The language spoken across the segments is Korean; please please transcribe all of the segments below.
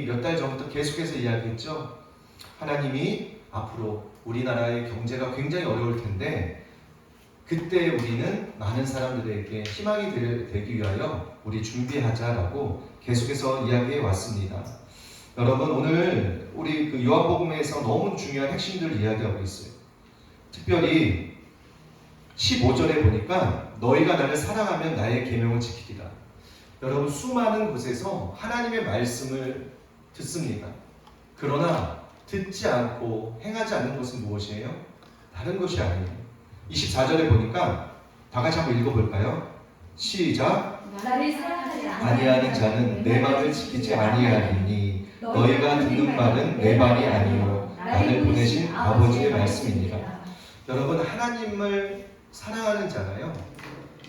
우리 몇 달 전부터 계속해서 이야기했죠. 하나님이 앞으로 우리나라의 경제가 굉장히 어려울 텐데 그때 우리는 많은 사람들에게 희망이 되기 위하여 우리 준비하자라고 계속해서 이야기해 왔습니다. 여러분, 오늘 우리 그 요한복음에서 너무 중요한 핵심들을 이야기하고 있어요. 특별히 15절에 보니까 너희가 나를 사랑하면 나의 계명을 지키리라. 여러분, 수많은 곳에서 하나님의 말씀을 듣습니다. 그러나 듣지 않고 행하지 않는 것은 무엇이에요? 다른 것이 아니에요. 24절에 보니까 다 같이 한번 읽어볼까요? 시작. 나를 사랑하지 아니하는 자는 내 말을 지키지 아니하리니 너희가 듣는 말은 내 말이 아니요 나를 보내신 아버지의 말씀입니다. 여러분, 하나님을 사랑하는 자가요,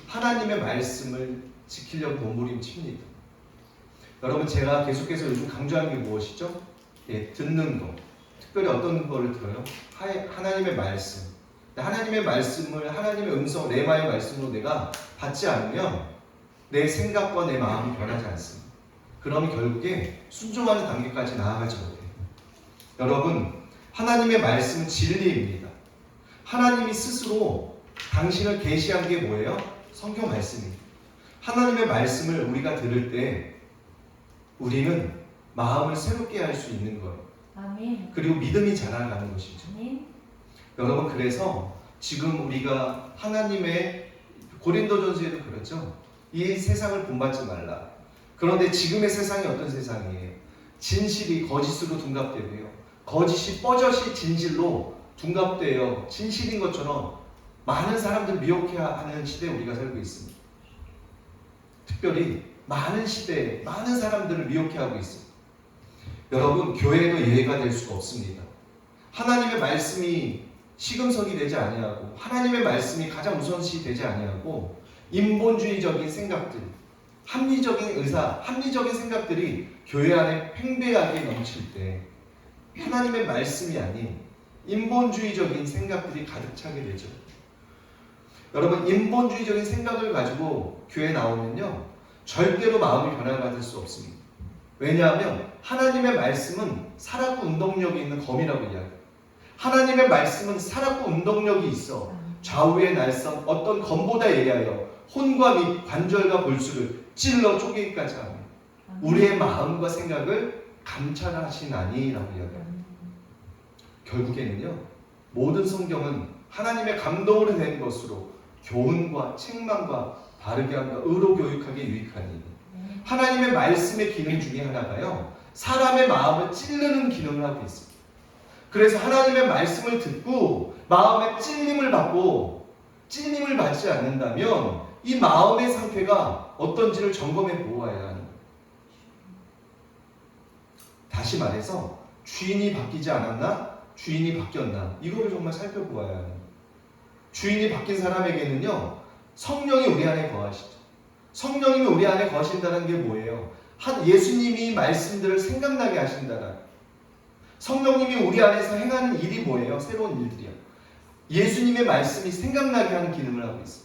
하나님의 말씀을 지키려고 몸부림칩니다. 여러분, 제가 계속해서 요즘 강조하는 게 무엇이죠? 듣는 것. 특별히 어떤 거를 들어요? 하나님의 말씀. 하나님의 말씀을, 하나님의 음성, 레마의 말씀으로 내가 받지 않으면 내 생각과 내 마음이 변하지 않습니다. 그러면 결국에 순종하는 단계까지 나아가지 못해요. 여러분, 하나님의 말씀은 진리입니다. 하나님이 스스로 당신을 계시한 게 뭐예요? 성경 말씀입니다. 하나님의 말씀을 우리가 들을 때 우리는 마음을 새롭게 할 수 있는 거예요. 아멘. 그리고 믿음이 자라나는 것이죠. 아멘. 여러분, 그래서 지금 우리가 하나님의 고린도전서에도 그렇죠. 이 세상을 본받지 말라. 그런데 지금의 세상이 어떤 세상이에요? 진실이 거짓으로 둔갑되고요. 거짓이 뻐젓이 진실로 둔갑되어 진실인 것처럼 많은 사람들 미혹해하는 시대에 우리가 살고 있습니다. 특별히 많은 시대에 많은 사람들을 미혹해하고 있습니다. 여러분, 교회도 예외가 될 수가 없습니다. 하나님의 말씀이 시금석이 되지 아니하고 하나님의 말씀이 가장 우선시 되지 아니하고 인본주의적인 생각들, 합리적인 의사, 합리적인 생각들이 교회 안에 팽배하게 넘칠 때 하나님의 말씀이 아닌 인본주의적인 생각들이 가득 차게 되죠. 여러분, 인본주의적인 생각을 가지고 교회에 나오면요, 절대로 마음이 변화받을 수 없습니다. 왜냐하면 하나님의 말씀은 살았고 운동력이 있는 검이라고 이야기해요. 하나님의 말씀은 살았고 운동력이 있어 좌우의 날선 어떤 검보다 예리하여 혼과 및 관절과 골수를 찔러 쪼개기까지 하며 우리의 마음과 생각을 감찰하시나니라고 이야기합니다. 결국에는요, 모든 성경은 하나님의 감동으로 된 것으로 교훈과 책망과 바르게 함과 의로 교육하기에 유익하니 하나님의 말씀의 기능 중에 하나가요, 사람의 마음을 찌르는 기능을 하고 있습니다. 그래서 하나님의 말씀을 듣고 마음의 찔림을 받고 찔림을 받지 않는다면 이 마음의 상태가 어떤지를 점검해 보아야 하는 거예요. 다시 말해서 주인이 바뀌지 않았나? 주인이 바뀌었나? 이거를 정말 살펴보아야 하는 거예요. 주인이 바뀐 사람에게는요, 성령이 우리 안에 거하시죠. 성령님이 우리 안에 거하신다는 게 뭐예요? 예수님이 말씀들을 생각나게 하신다는, 성령님이 우리 안에서 행하는 일이 뭐예요? 새로운 일들이요. 예수님의 말씀이 생각나게 하는 기능을 하고 있어요.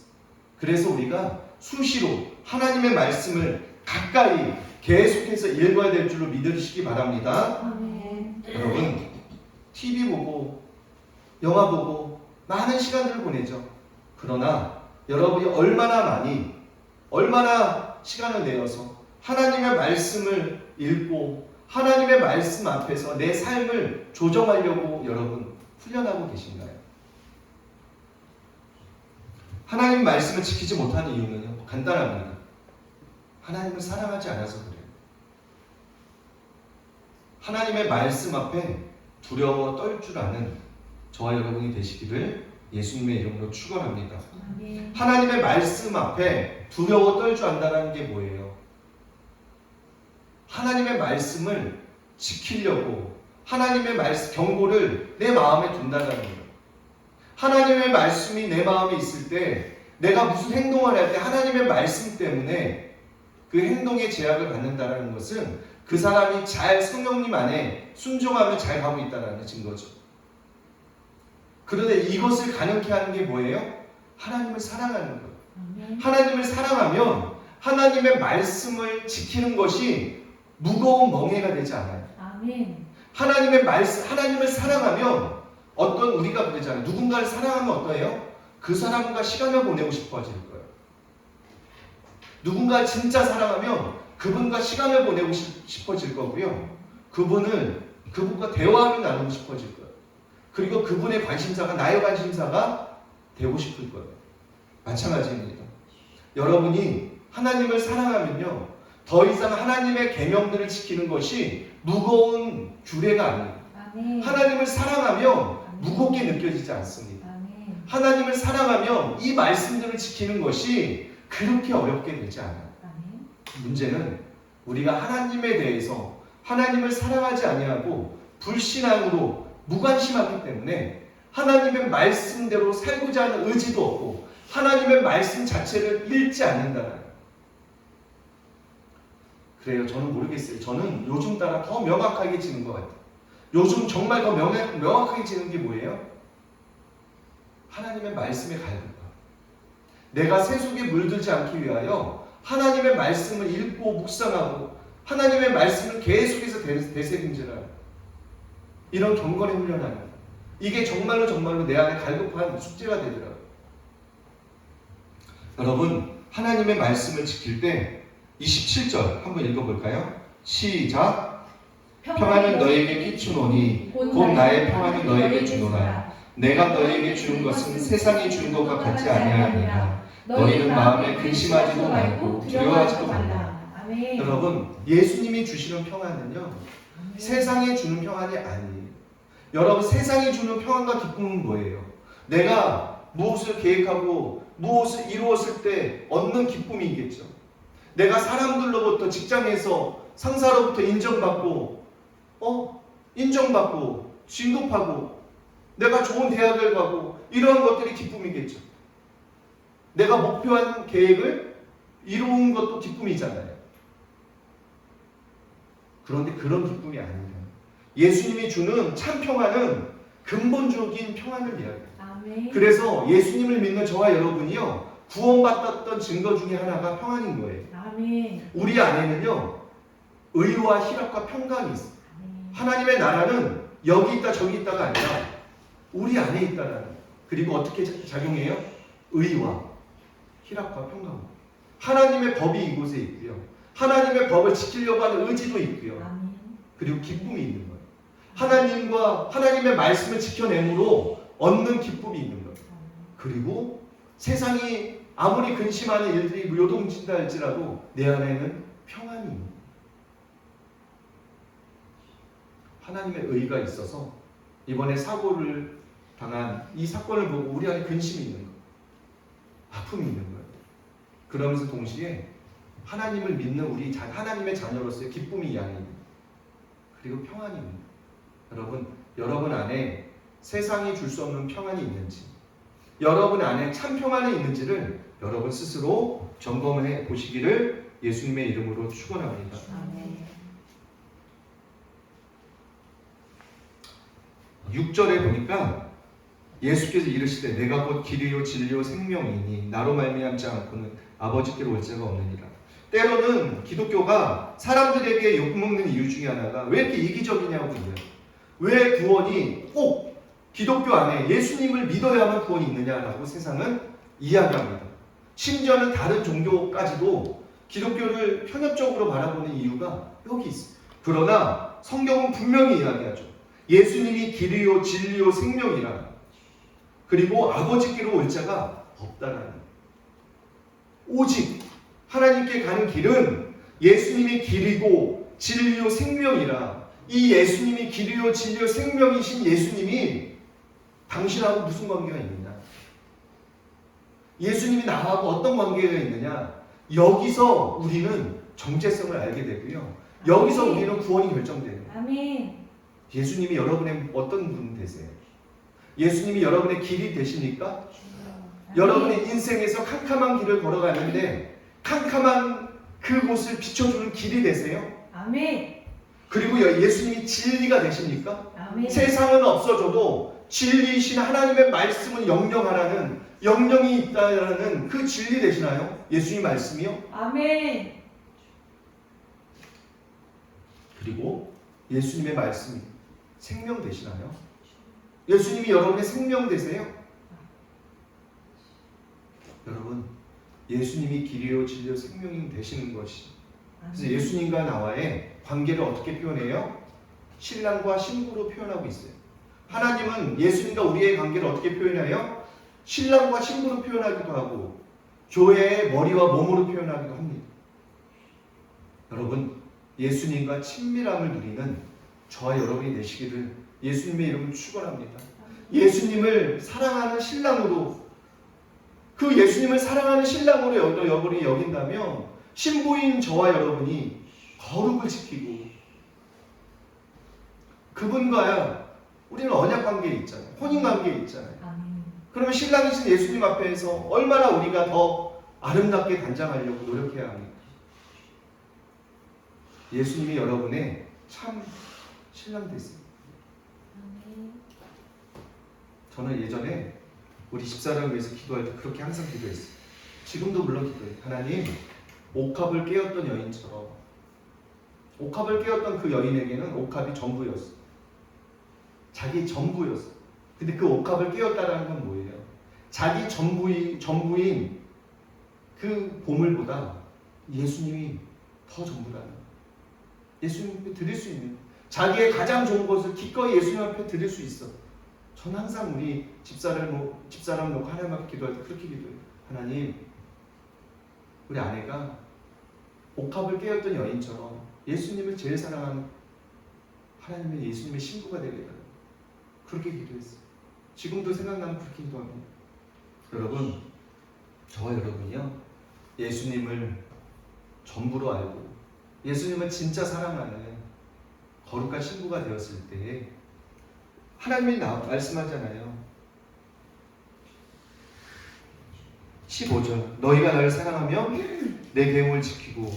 그래서 우리가 수시로 하나님의 말씀을 가까이 계속해서 읽어야 될 줄로 믿으시기 바랍니다. 아멘. 여러분, TV 보고 영화 보고 많은 시간들을 보내죠. 그러나 여러분이 얼마나 시간을 내어서 하나님의 말씀을 읽고 하나님의 말씀 앞에서 내 삶을 조정하려고 여러분 훈련하고 계신가요? 하나님 말씀을 지키지 못하는 이유는요, 간단합니다. 하나님을 사랑하지 않아서 그래요. 하나님의 말씀 앞에 두려워 떨 줄 아는 저와 여러분이 되시기를 예수님의 이름으로 축원합니다. 아멘. 하나님의 말씀 앞에 두려워 떨 줄 안다는 게 뭐예요? 하나님의 말씀을 지키려고 하나님의 말씀 경고를 내 마음에 둔다는 거예요. 하나님의 말씀이 내 마음에 있을 때 내가 무슨 행동을 할 때 하나님의 말씀 때문에 그 행동의 제약을 받는다는 것은 그 사람이 잘 성령님 안에 순종하며 잘 가고 있다는 증거죠. 그런데 이것을 가능케 하는 게 뭐예요? 하나님을 사랑하는 거예요. 하나님을 사랑하면 하나님의 말씀을 지키는 것이 무거운 멍해가 되지 않아요. 아멘. 하나님의 말씀, 하나님을 사랑하면 어떤 우리가 그러잖아요. 누군가를 사랑하면 어떠해요? 그 사람과 시간을 보내고 싶어질 거예요. 누군가를 진짜 사랑하면 그분과 시간을 보내고 싶어질 거고요. 그분과 대화를 나누고 싶어질 거예요. 그리고 그분의 관심사가 나의 관심사가 되고 싶을 거예요. 마찬가지입니다. 여러분이 하나님을 사랑하면요, 더 이상 하나님의 계명들을 지키는 것이 무거운 규례가 아니에요. 아멘. 하나님을 사랑하면 무겁게 느껴지지 않습니다. 아멘. 하나님을 사랑하면 이 말씀들을 지키는 것이 그렇게 어렵게 되지 않아요. 아멘. 문제는 우리가 하나님에 대해서 하나님을 사랑하지 아니하고 불신앙으로 무관심하기 때문에 하나님의 말씀대로 살고자 하는 의지도 없고 하나님의 말씀 자체를 읽지 않는다는 거예요. 그래요. 저는 모르겠어요. 저는 요즘 따라 더 명확하게 지는 것 같아요. 요즘 정말 더 명확하게 지는 게 뭐예요? 하나님의 말씀의 갈급함. 내가 세속에 물들지 않기 위하여 하나님의 말씀을 읽고 묵상하고 하나님의 말씀을 계속해서 되새김질하는 이런 경건의 훈련하는 이게 정말로 내 안에 갈급한 숙제가 되더라고요. 여러분, 하나님의 말씀을 지킬 때 27절 한번 읽어볼까요? 시작. 평안은 너에게 끼치노니 곧 나의 평안을 너에게 주노라. 내가 너에게 주는 것은 세상이 주는 것과 같지 아니하니라. 너희는 마음에 근심하지도 말고 두려워하지도 말라. 아멘. 여러분, 예수님이 주시는 평안은요, 아멘. 세상이 주는 평안이 아니에요. 여러분, 세상이 주는 평안과 기쁨은 뭐예요? 내가 무엇을 계획하고 무엇을 이루었을 때 얻는 기쁨이겠죠. 내가 사람들로부터, 직장에서 상사로부터 인정받고 진급하고 내가 좋은 대학을 가고 이러한 것들이 기쁨이겠죠. 내가 목표한 계획을 이루는 것도 기쁨이잖아요. 그런데 그런 기쁨이 아닙니다. 예수님이 주는 참 평안은 근본적인 평안을 이야기해요. 아멘. 그래서 예수님을 믿는 저와 여러분이요, 구원받았던 증거 중에 하나가 평안인 거예요. 아멘. 우리 안에는요, 의와 희락과 평강이 있어요. 아멘. 하나님의 나라는 여기 있다 저기 있다가 아니라 우리 안에 있다라는 거예요. 그리고 어떻게 작용해요? 의와 희락과 평강. 하나님의 법이 이곳에 있고요. 하나님의 법을 지키려고 하는 의지도 있고요. 아멘. 그리고 기쁨이 있는 거예요. 하나님과 하나님의 말씀을 지켜내므로 얻는 기쁨이 있는 거예요. 그리고 세상이 아무리 근심하는 일들이 요동친다 할지라도 내 안에는 평안이 있는 거예요. 하나님의 의가 있어서 이번에 사고를 당한 이 사건을 보고 우리 안에 근심이 있는 거예요. 아픔이 있는 거예요. 그러면서 동시에 하나님을 믿는 우리 하나님의 자녀로서의 기쁨이 이 안에 있는 거예요. 그리고 평안이 있는 거예요. 여러분 안에 세상이 줄 수 없는 평안이 있는지, 여러분 안에 참 평안이 있는지를 여러분 스스로 점검해 보시기를 예수님의 이름으로 축원합니다. 아멘. 6절에 보니까 예수께서 이르시되 내가 곧 길이요 진리요 생명이니 나로 말미암지 않고는 아버지께로 올 자가 없느니라. 때로는 기독교가 사람들에게 욕먹는 이유 중에 하나가 왜 이렇게 이기적이냐고 해요. 왜 구원이 꼭 기독교 안에 예수님을 믿어야만 구원이 있느냐라고 세상은 이야기합니다. 심지어는 다른 종교까지도 기독교를 편협적으로 바라보는 이유가 여기 있어요. 그러나 성경은 분명히 이야기하죠. 예수님이 길이요 진리요 생명이라. 그리고 아버지께로 올 자가 없다라는. 오직 하나님께 가는 길은 예수님이 길이고 진리요 생명이라. 이 예수님이 길이요 진리요 생명이신 예수님이 당신하고 무슨 관계가 있느냐? 예수님이 나하고 어떤 관계가 있느냐? 여기서 우리는 정체성을 알게 되고요. 여기서 우리는 구원이 결정돼요. 아멘. 예수님이 여러분의 어떤 분 되세요? 예수님이 여러분의 길이 되십니까? 여러분의 인생에서 캄캄한 길을 걸어가는데 캄캄한 그곳을 비춰주는 길이 되세요? 아멘. 그리고 예수님이 진리가 되십니까? 아멘. 세상은 없어져도 진리이신 하나님의 말씀은 영영하라는, 영영이 있다라는 그 진리 되시나요? 예수님 말씀이요? 아멘. 그리고 예수님의 말씀이 생명 되시나요? 예수님이 여러분의 생명 되세요? 여러분, 예수님이 길이요 진리요 생명이 되시는 것이, 그래서 예수님과 나와의 관계를 어떻게 표현해요? 신랑과 신부로 표현하고 있어요. 하나님은 예수님과 우리의 관계를 어떻게 표현해요? 신랑과 신부로 표현하기도 하고 교회의 머리와 몸으로 표현하기도 합니다. 여러분, 예수님과 친밀함을 누리는 저와 여러분이 되시기를 예수님의 이름으로 축원합니다. 예수님을 사랑하는 신랑으로, 그 예수님을 사랑하는 신랑으로 여러분이 여긴다면 신부인 저와 여러분이 거룩을 지키고 그분과 우리는 언약 관계에 있잖아요. 혼인 관계에 있잖아요. 그러면 신랑이신 예수님 앞에서 얼마나 우리가 더 아름답게 단장하려고 노력해야 합니까? 예수님이 여러분의 참 신랑 되세요. 저는 예전에 우리 집사람을 위해서 기도할 때 그렇게 항상 기도했어요. 지금도 물론 기도해요. 하나님, 옥합을 깨었던 여인처럼, 옥합을 깨었던 그 여인에게는 옥합이 전부였어. 자기 전부였어. 근데 그 옥합을 깨었다는 건 뭐예요? 자기 전부인 그 보물보다 예수님이 더 전부라는 거예요. 예수님 앞에 드릴 수 있는, 자기의 가장 좋은 것을 기꺼이 예수님 앞에 드릴 수 있어. 전 항상 우리 집사람 놓고 하나님 앞에 기도할 때 그렇게 기도해요. 하나님, 우리 아내가 옥합을 깨었던 여인처럼 예수님을 제일 사랑하는 하나님의 예수님의 신부가 되게 해달라고 그렇게 기도했어요. 지금도 생각나면 그렇게 기도합니다. 여러분, 저와 여러분이요, 예수님을 전부로 알고 예수님을 진짜 사랑하는 거룩한 신부가 되었을 때 하나님이 말씀하잖아요. 15절, 너희가 나를 사랑하면 내 계명을 지키고,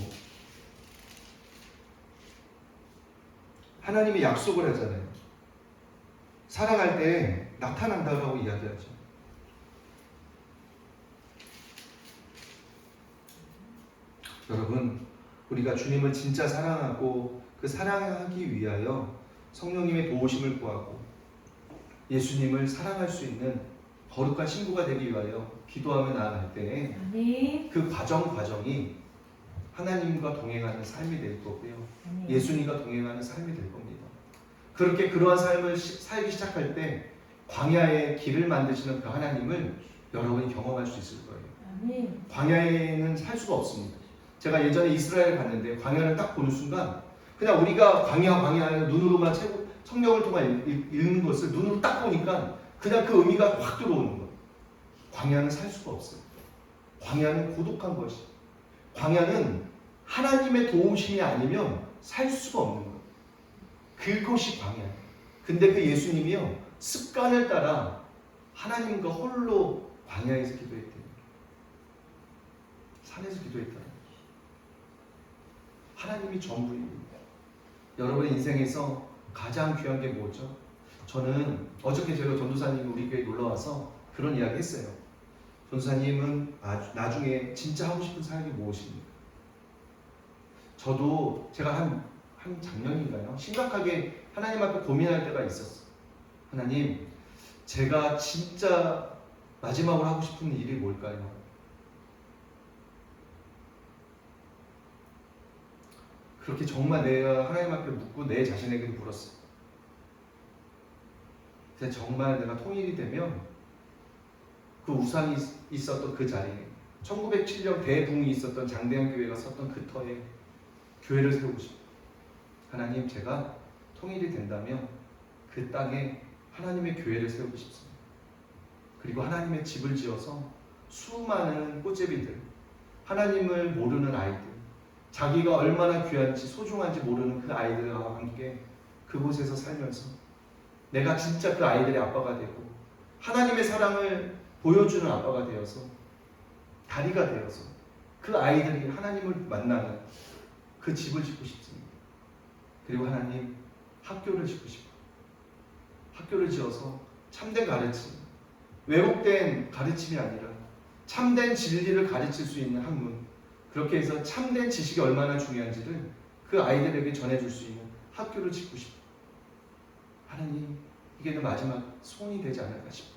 하나님이 약속을 하잖아요. 사랑할 때 나타난다라고 이야기하죠. 여러분, 우리가 주님을 진짜 사랑하고 그 사랑하기 위하여 성령님의 도우심을 구하고 예수님을 사랑할 수 있는 거룩한 신부가 되기 위하여 기도하며 나아갈 때 그 과정이 하나님과 동행하는 삶이 될 거고요. 예수님과 동행하는 삶이 될 겁니다. 그렇게 그러한 삶을 살기 시작할 때 광야의 길을 만드시는 그 하나님을 여러분이 경험할 수 있을 거예요. 광야에는 살 수가 없습니다. 제가 예전에 이스라엘 갔는데 광야를 딱 보는 순간 그냥 우리가 광야 눈으로만 성경을 통해 읽는 것을 눈으로 딱 보니까 그냥 그 의미가 확 들어오는 거예요. 광야는 살 수가 없어요. 광야는 고독한 것이, 광야는 하나님의 도우심이 아니면 살 수가 없는 거예요. 그것이 광야. 근데 그 예수님이요, 습관을 따라 하나님과 홀로 광야에서 기도했대요. 산에서 기도했다. 하나님이 전부입니다. 여러분의 인생에서 가장 귀한 게 뭐죠? 저는 어저께 제가 전도사님이 우리 교회에 놀러와서 그런 이야기 했어요. 전도사님은 나중에 진짜 하고 싶은 사역이 무엇입니까? 저도 제가 한 작년인가요? 심각하게 하나님 앞에 고민할 때가 있었어요. 하나님, 제가 진짜 마지막으로 하고 싶은 일이 뭘까요? 그렇게 정말 내가 하나님 앞에 묻고 내 자신에게도 물었어요. 그래서 정말 내가 통일이 되면 그 우상이 있었던 그 자리에 1907년 대붕이 있었던 장대현 교회가 섰던 그 터에 교회를 세우고 싶어요. 하나님, 제가 통일이 된다면 그 땅에 하나님의 교회를 세우고 싶습니다. 그리고 하나님의 집을 지어서 수많은 꽃제비들, 하나님을 모르는 아이들, 자기가 얼마나 귀한지 소중한지 모르는 그 아이들과 함께 그곳에서 살면서 내가 진짜 그 아이들의 아빠가 되고 하나님의 사랑을 보여주는 아빠가 되어서 다리가 되어서 그 아이들이 하나님을 만나는 그 집을 짓고 싶습니다. 그리고 하나님, 학교를 짓고 싶어요. 학교를 지어서 참된 가르침, 왜곡된 가르침이 아니라 참된 진리를 가르칠 수 있는 학문, 그렇게 해서 참된 지식이 얼마나 중요한지를 그 아이들에게 전해줄 수 있는 학교를 짓고 싶어. 하나님, 이게 내 마지막 소원이 되지 않을까 싶어.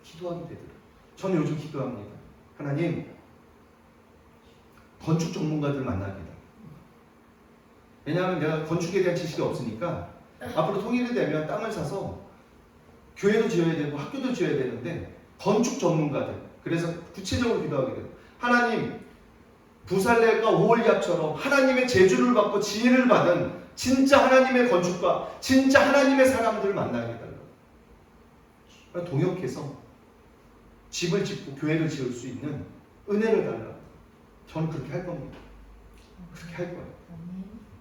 기도하게 되더라. 저는 요즘 기도합니다. 하나님, 건축 전문가들 만나게 해달라. 왜냐하면 내가 건축에 대한 지식이 없으니까 앞으로 통일이 되면 땅을 사서 교회도 지어야 되고 학교도 지어야 되는데 건축 전문가들, 그래서 구체적으로 기도하게 돼요. 하나님, 부살렐과 오홀리압처럼 하나님의 제주를 받고 지혜를 받은 진짜 하나님의 건축가, 진짜 하나님의 사람들을 만나게 해달라고. 동역해서 집을 짓고 교회를 지을 수 있는 은혜를 달라고. 저는 그렇게 할 겁니다. 그렇게 할 거예요.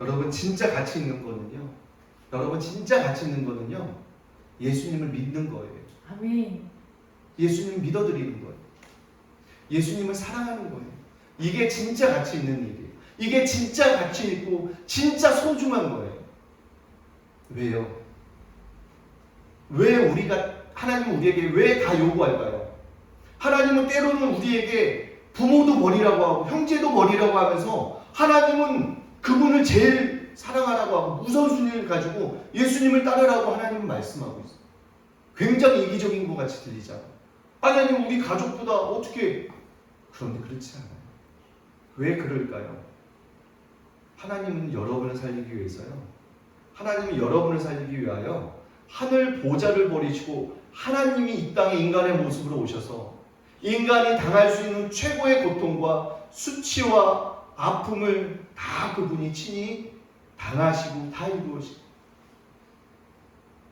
여러분, 진짜 가치 있는 거는요, 여러분, 진짜 가치 있는 거는요, 예수님을 믿는 거예요. 아멘. 예수님을 믿어드리는 거예요. 예수님을 사랑하는 거예요. 이게 진짜 가치 있는 일이에요. 이게 진짜 가치 있고 진짜 소중한 거예요. 왜요? 왜 우리가, 하나님은 우리에게 왜 다 요구할까요? 하나님은 때로는 우리에게 부모도 버리라고 하고 형제도 버리라고 하면서 하나님은 그분을 제일 사랑하라고 하고 우선순위를 가지고 예수님을 따르라고 하나님은 말씀하고 있어요. 굉장히 이기적인 것 같이 들리잖아요. 하나님, 우리 가족보다 어떻게. 그런데 그렇지 않아요. 왜 그럴까요? 하나님은 여러분을 살리기 위해서요. 하나님은 여러분을 살리기 위하여 하늘 보좌를 버리시고 하나님이 이 땅에 인간의 모습으로 오셔서 인간이 당할 수 있는 최고의 고통과 수치와 아픔을 다 그분이 친히 당하시고 다 이루시고.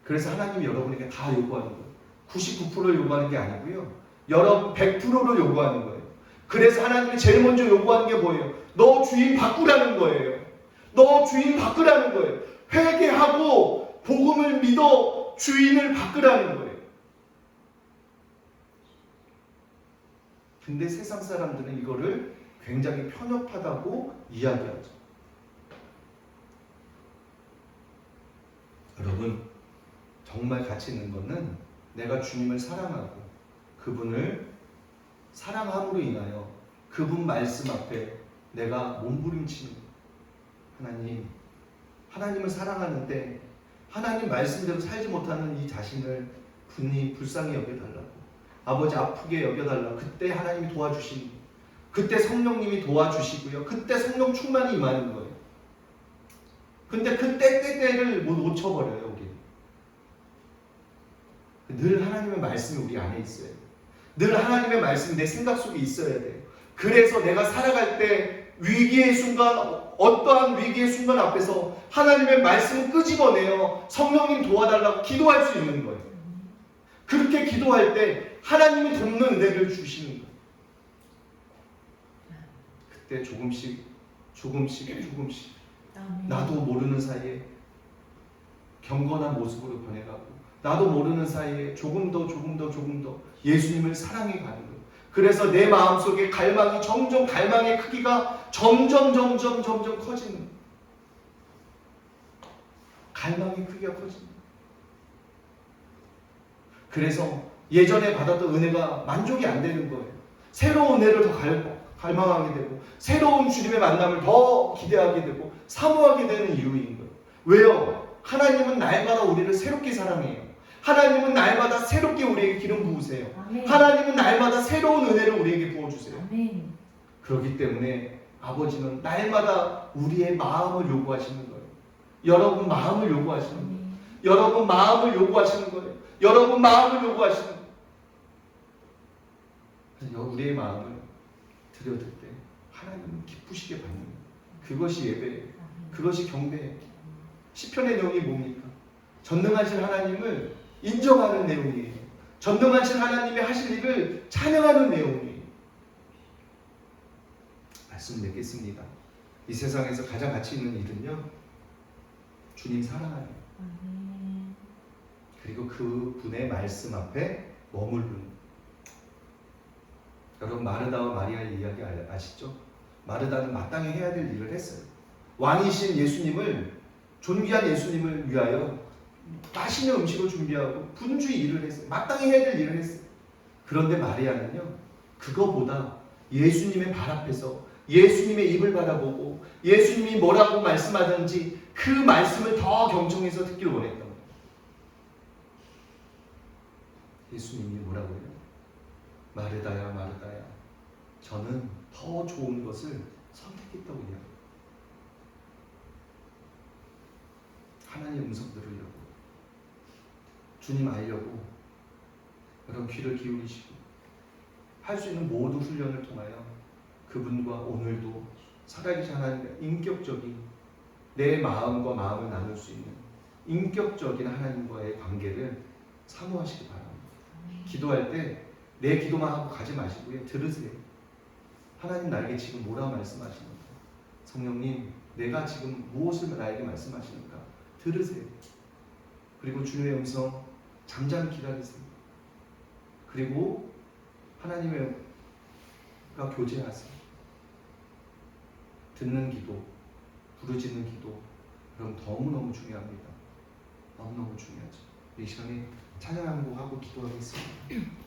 그래서 하나님이 여러분에게 다 요구하는 거예요. 99%를 요구하는 게 아니고요. 여러분 100%를 요구하는 거예요. 그래서 하나님이 제일 먼저 요구하는 게 뭐예요? 너 주인 바꾸라는 거예요. 너 주인 바꾸라는 거예요. 회개하고 복음을 믿어 주인을 바꾸라는 거예요. 근데 세상 사람들은 이거를 굉장히 편협하다고 이야기하죠. 여러분, 정말 가치 있는 것은 내가 주님을 사랑하고 그분을 사랑함으로 인하여 그분 말씀 앞에 내가 몸부림치는 거예요. 하나님을 사랑하는데 하나님 말씀대로 살지 못하는 이 자신을 분이 불쌍히 여겨달라고, 아버지 아프게 여겨달라고. 그때 하나님이 도와주시는 거예요. 그때 성령님이 도와주시고요. 그때 성령 충만이 임하는 거예요. 근데 그 때때때를 못 놓쳐버려요. 우리 늘 하나님의 말씀이 우리 안에 있어야 돼요. 늘 하나님의 말씀이 내 생각 속에 있어야 돼요. 그래서 내가 살아갈 때 위기의 순간, 어떠한 위기의 순간 앞에서 하나님의 말씀을 끄집어내어 성령님 도와달라고 기도할 수 있는 거예요. 그렇게 기도할 때 하나님이 돕는 은혜를 주시는 거예요. 그때 조금씩 나도 모르는 사이에 경건한 모습으로 변해가고, 나도 모르는 사이에 조금 더 예수님을 사랑해 가는 거예요. 그래서 내 마음속에 갈망의 크기가 점점 커지는 거예요. 갈망의 크기가 커지는 거예요. 그래서 예전에 받았던 은혜가 만족이 안 되는 거예요. 새로운 은혜를 더 갈망하게 되고, 새로운 주님의 만남을 더 기대하게 되고 사모하게 되는 이유인 거예요. 왜요? 하나님은 날마다 우리를 새롭게 사랑해요. 하나님은 날마다 새롭게 우리에게 기름 부으세요. 아멘. 하나님은 날마다 새로운 은혜를 우리에게 부어주세요. 아멘. 그렇기 때문에 아버지는 날마다 우리의 마음을 요구하시는 거예요. 여러분 마음을 요구하시는 거예요. 여러분 마음을 요구하시는 거예요. 여러분 마음을 요구하시는 거예요. 그래서 우리의 마음을 드려들 때 하나님은 기쁘시게 받는 거예요. 그것이 예배예요. 그것이 경배예요. 시편의 내용이 뭡니까? 전능하신 하나님을 인정하는 내용이에요. 전능하신 하나님의 하실 일을 찬양하는 내용이에요. 말씀 맺겠습니다. 이 세상에서 가장 가치 있는 일은요, 주님 사랑하는, 그리고 그 분의 말씀 앞에 머무르는. 여러분 마르다와 마리아의 이야기 아시죠? 마르다는 마땅히 해야 될 일을 했어요. 왕이신 예수님을, 존귀한 예수님을 위하여 맛있는 음식을 준비하고 분주히 일을 했어요. 마땅히 해야 될 일을 했어요. 그런데 마리아는요, 그거보다 예수님의 발 앞에서 예수님의 입을 바라보고 예수님이 뭐라고 말씀하든지 그 말씀을 더 경청해서 듣길 원했던 거예요. 예수님이 뭐라고 해요? 마르다야 마르다야, 저는 더 좋은 것을 선택했다고 해요. 하나님의 음성 들으려고, 주님 알려고 여러분 귀를 기울이시고 할 수 있는 모든 훈련을 통하여 그분과 오늘도 살아계신 하나님과 인격적인 내 마음과 마음을 나눌 수 있는 인격적인 하나님과의 관계를 사모하시기 바랍니다. 기도할 때 내 기도만 하고 가지 마시고요. 들으세요. 하나님 나에게 지금 뭐라 말씀하시는가? 성령님 내가 지금 무엇을 나에게 말씀하시는가? 들으세요. 그리고 주님의 음성 잠잠히 기다리세요. 그리고 하나님과 교제하세요. 듣는 기도, 부르짖는 기도, 그럼 너무너무 중요합니다. 너무너무 중요하죠. 이 시간에 찬양 한 곡 하고 기도하겠습니다.